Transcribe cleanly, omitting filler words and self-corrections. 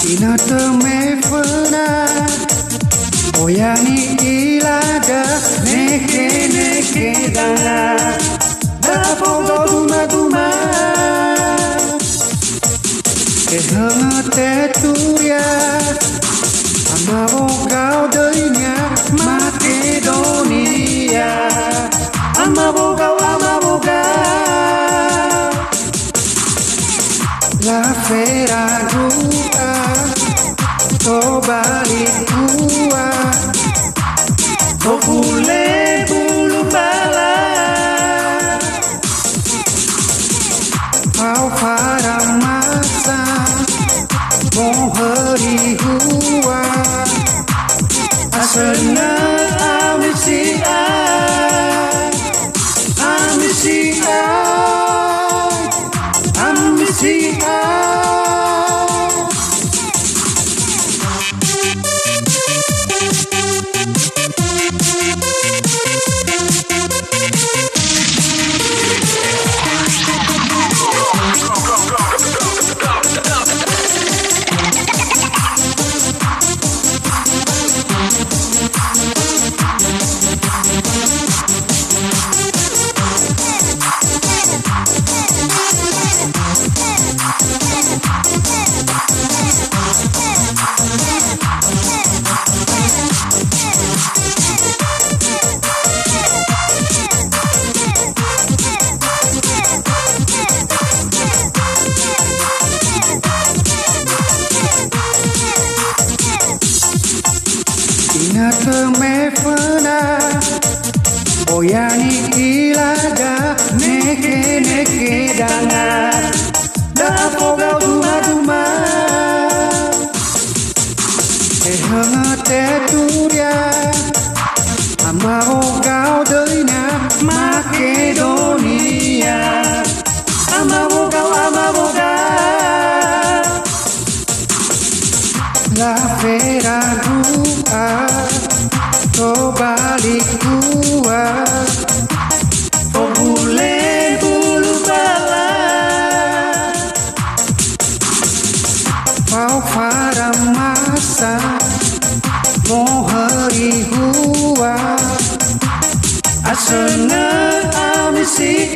Ina teme fena oyani ilada neke neke dana da fogo duma duma ke hangate turia amabogao deunya Makedonia amabogao la fera rua to balik gua to bule bulu bala kau pada masa mau hari gua asalnya amisi Ina teme fena oyani ilada neke neke dana da fogao duma duma hangate turia amabogao deunya Makedonia amabogao la fera rua to balik gua to bule bulu bala kau pada masa mau hari gua asalnya amisi